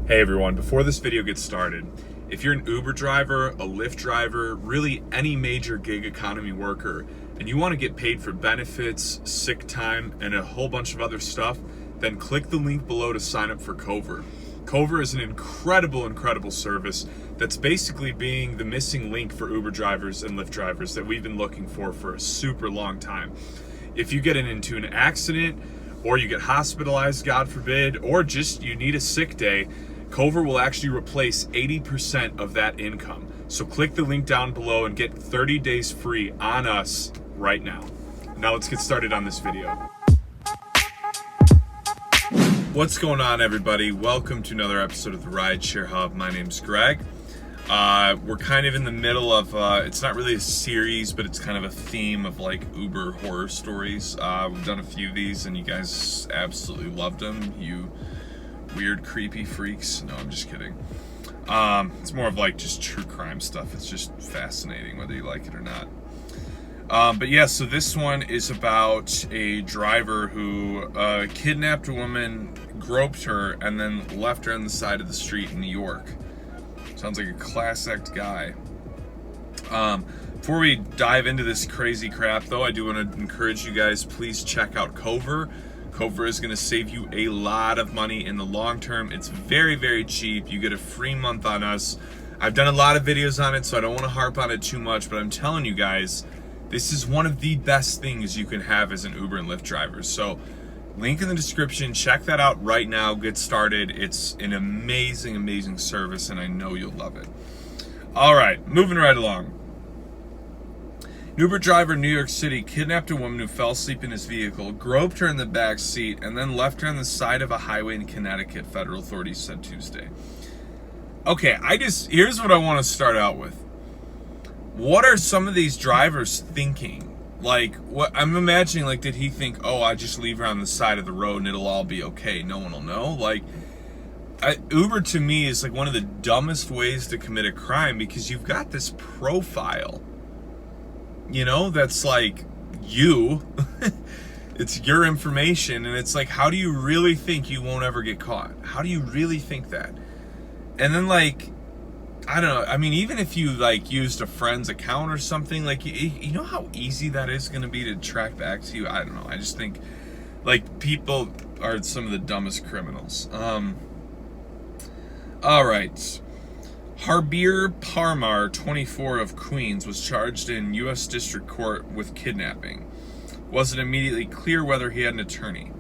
Hey everyone, before this video gets started, if you're an Uber driver, a Lyft driver, really any major gig economy worker, and you want to get paid for benefits, sick time, and a whole bunch of other stuff, then click the link below to sign up for Cover. Cover is an incredible service that's basically being the missing link for Uber drivers and Lyft drivers that we've been looking for a super long time. If you get into an accident, or you get hospitalized, God forbid, or just you need a sick day, Cover will actually replace 80% of that income. So click the link down below and get 30 days free on us right now. Now let's get started on this video. What's going on, everybody? Welcome to another episode of the Rideshare Hub. My name's Greg. We're kind of in the middle of, it's not really a series, but it's kind of a theme of like Uber horror stories. We've done a few of these and you guys absolutely loved them. You weird, creepy freaks. No, I'm just kidding. It's more of like just true crime stuff. It's just fascinating whether you like it or not. But yeah, so this one is about a driver who kidnapped a woman, groped her, and then left her on the side of the street in New York. Sounds like a class act guy. Before we dive into this crazy crap, though, I do want to encourage you guys, please check out Cover. Cover is going to save you a lot of money in the long term. It's very cheap. You get a free month on us. I've done a lot of videos on it, so I don't want to harp on it too much, but I'm telling you guys, this is one of the best things you can have as an Uber and Lyft driver. So link in the description, check that out right now, get started. It's an amazing service, and I know you'll love it. All right, moving right along. An Uber driver in New York City kidnapped a woman who fell asleep in his vehicle, groped her in the back seat, and then left her on the side of a highway in Connecticut, federal authorities said Tuesday. Okay, here's what I want to start out with. What are some of these drivers thinking? Like, what I'm imagining, like, did he think, oh, I just leave her on the side of the road and it'll all be okay, no one will know? Like, Uber to me is like one of the dumbest ways to commit a crime, because you've got this profile, you know, that's like you. It's your information, and it's like, how do you really think you won't ever get caught? How do you really think that? And then, like, I don't know, I mean, even if you like used a friend's account or something, like, you know how easy that is going to be to track back to you? I don't know, I just think like people are some of the dumbest criminals. All right. Harbir Parmar, 24, of Queens, was charged in U.S. District Court with kidnapping. Wasn't immediately clear whether he had an attorney.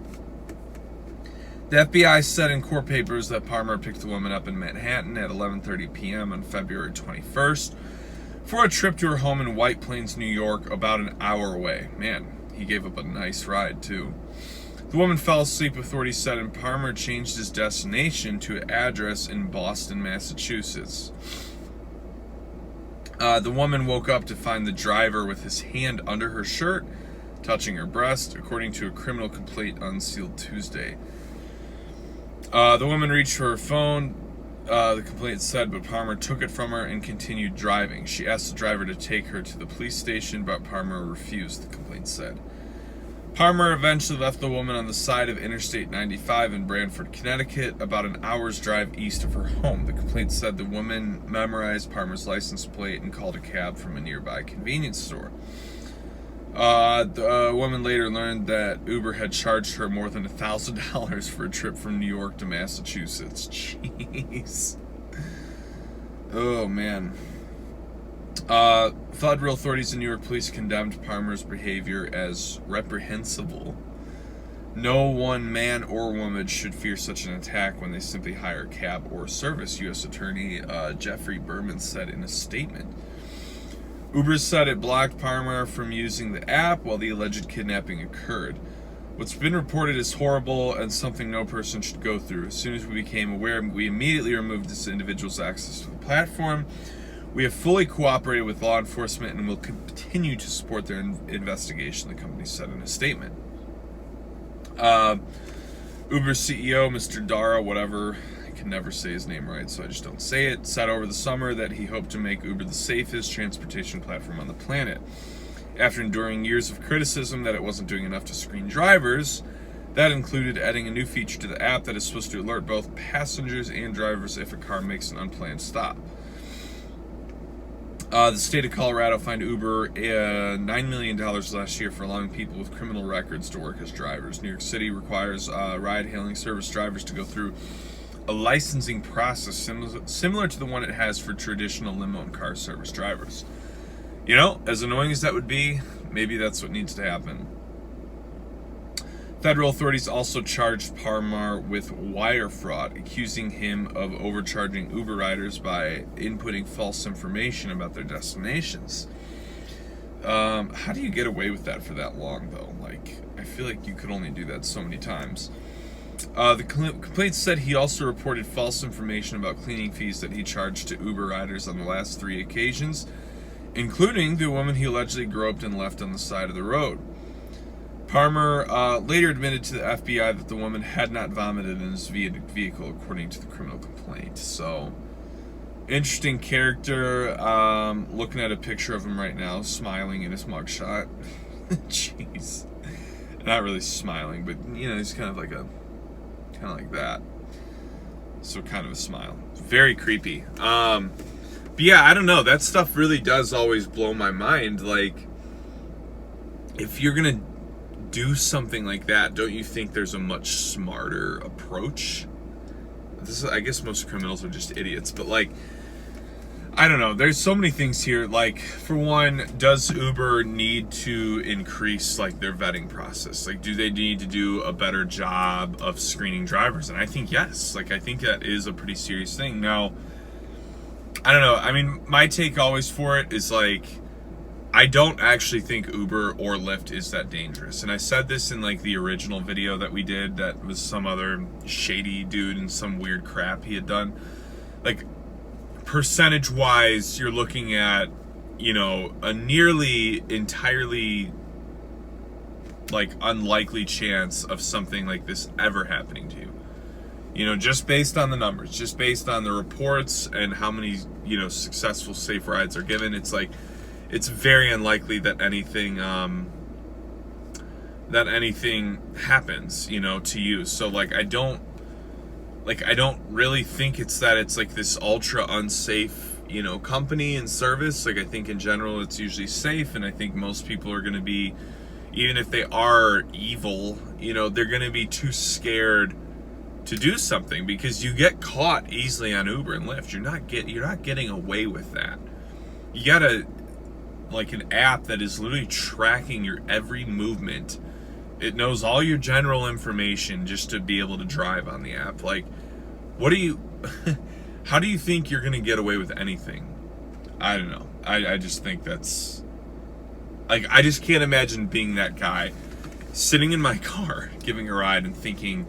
The FBI said in court papers that Parmar picked the woman up in Manhattan at 11:30 p.m. on February 21st for a trip to her home in White Plains, New York, about an hour away. Man, he gave up a nice ride, too. The woman fell asleep, authorities said, and Parmar changed his destination to an address in Boston, Massachusetts. The woman woke up to find the driver with his hand under her shirt, touching her breast, according to a criminal complaint unsealed Tuesday. The woman reached for her phone, the complaint said, but Parmar took it from her and continued driving. She asked the driver to take her to the police station, but Parmar refused, the complaint said. Parmar eventually left the woman on the side of Interstate 95 in Branford, Connecticut, about an hour's drive east of her home. The complaint said the woman memorized Parmar's license plate and called a cab from a nearby convenience store. The woman later learned that Uber had charged her more than $1,000 for a trip from New York to Massachusetts. Jeez. Oh, man. Federal authorities in New York police condemned Parmar's behavior as reprehensible. No one man or woman should fear such an attack when they simply hire a cab or service, U.S. Attorney Jeffrey Berman said in a statement. Uber said it blocked Parmar from using the app while the alleged kidnapping occurred. What's been reported is horrible and something no person should go through. As soon as we became aware, we immediately removed this individual's access to the platform. We have fully cooperated with law enforcement and will continue to support their investigation, the company said in a statement. Uber's CEO, Mr. Dara, whatever, I can never say his name right, so I just don't say it, said over the summer that he hoped to make Uber the safest transportation platform on the planet. After enduring years of criticism that it wasn't doing enough to screen drivers, That included adding a new feature to the app that is supposed to alert both passengers and drivers if a car makes an unplanned stop. The state of Colorado fined Uber $9 million last year for allowing people with criminal records to work as drivers. New York City requires ride-hailing service drivers to go through a licensing process similar to the one it has for traditional limo and car service drivers. You know, as annoying as that would be, maybe that's what needs to happen. Federal authorities also charged Parmar with wire fraud, accusing him of overcharging Uber riders by inputting false information about their destinations. How do you get away with that for that long, though? Like, I feel like you could only do that so many times. The complaint said he also reported false information about cleaning fees that he charged to Uber riders on the last 3 occasions, including the woman he allegedly groped and left on the side of the road. Parmar later admitted to the FBI that the woman had not vomited in his vehicle, according to the criminal complaint. So, interesting character. Looking at a picture of him right now, smiling in his mugshot. Jeez. Not really smiling, but, you know, he's kind of like that. So, kind of a smile. Very creepy. But yeah, I don't know. That stuff really does always blow my mind. Like, if you're going to do something like that, don't you think there's a much smarter approach? I guess most criminals are just idiots, but like, I don't know, there's so many things here. Like, for one, does Uber need to increase like their vetting process? Like, do they need to do a better job of screening drivers? And I think yes. Like, I think that is a pretty serious thing. Now, I don't know, I mean, my take always for it is like, I don't actually think Uber or Lyft is that dangerous. And I said this in like the original video that we did that was some other shady dude and some weird crap he had done. Like, percentage wise, you're looking at, you know, a nearly entirely like unlikely chance of something like this ever happening to you. You know, just based on the numbers, just based on the reports and how many, you know, successful safe rides are given, it's like, it's very unlikely that anything happens, you know, to you. So like, I don't really think it's like this ultra unsafe, you know, company and service. Like, I think in general it's usually safe, and I think most people are going to be, even if they are evil, you know, they're going to be too scared to do something, because you get caught easily on Uber and Lyft. You're not getting away with that. You gotta, like, an app that is literally tracking your every movement. It knows all your general information just to be able to drive on the app. Like, what do you how do you think you're gonna get away with anything? I don't know. I just think that's, like, I just can't imagine being that guy sitting in my car giving a ride and thinking,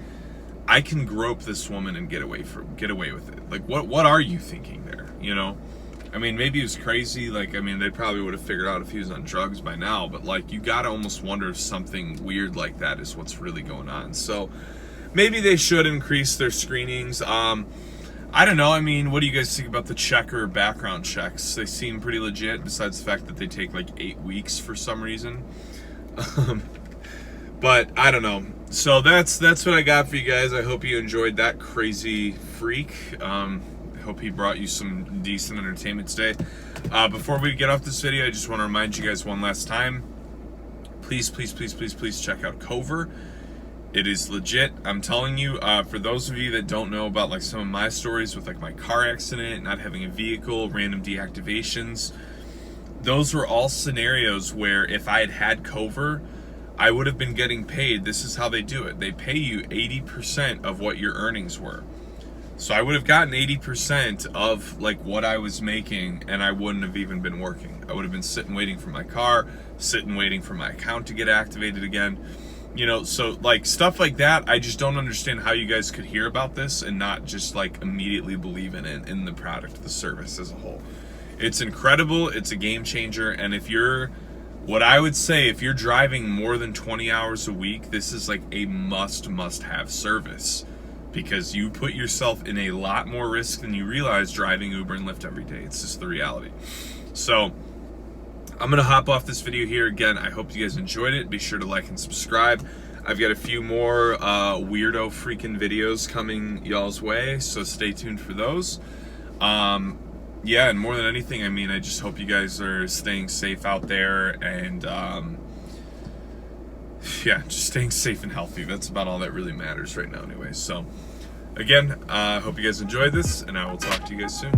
I can grope this woman and get away with it. Like, what are you thinking there, you know? I mean, maybe he was crazy. Like, I mean, they probably would have figured out if he was on drugs by now, but like, you gotta almost wonder if something weird like that is what's really going on. So maybe they should increase their screenings. I don't know. I mean, what do you guys think about the checker background checks? They seem pretty legit, besides the fact that they take like 8 weeks for some reason. But I don't know. So that's what I got for you guys. I hope you enjoyed that crazy freak. Hope he brought you some decent entertainment today. Before we get off this video, I just want to remind you guys one last time, please check out Cover. It is legit. I'm telling you, for those of you that don't know about like some of my stories with like my car accident, not having a vehicle, random deactivations, those were all scenarios where if I had had Cover, I would have been getting paid. This is how they do it. They pay you 80% of what your earnings were. So I would have gotten 80% of like what I was making, and I wouldn't have even been working. I would have been sitting waiting for my car, sitting waiting for my account to get activated again. You know, so like stuff like that, I just don't understand how you guys could hear about this and not just like immediately believe in it, in the product, the service as a whole. It's incredible, it's a game changer, and if you're, what I would say, if you're driving more than 20 hours a week, this is like a must-have service. Because you put yourself in a lot more risk than you realize driving Uber and Lyft every day. It's just the reality. So I'm going to hop off this video here. Again, I hope you guys enjoyed it. Be sure to like and subscribe. I've got a few more weirdo freaking videos coming y'all's way, so stay tuned for those. Yeah, and more than anything, I mean, I just hope you guys are staying safe out there, and yeah, just staying safe and healthy. That's about all that really matters right now anyway. So again, I hope you guys enjoyed this, and I will talk to you guys soon.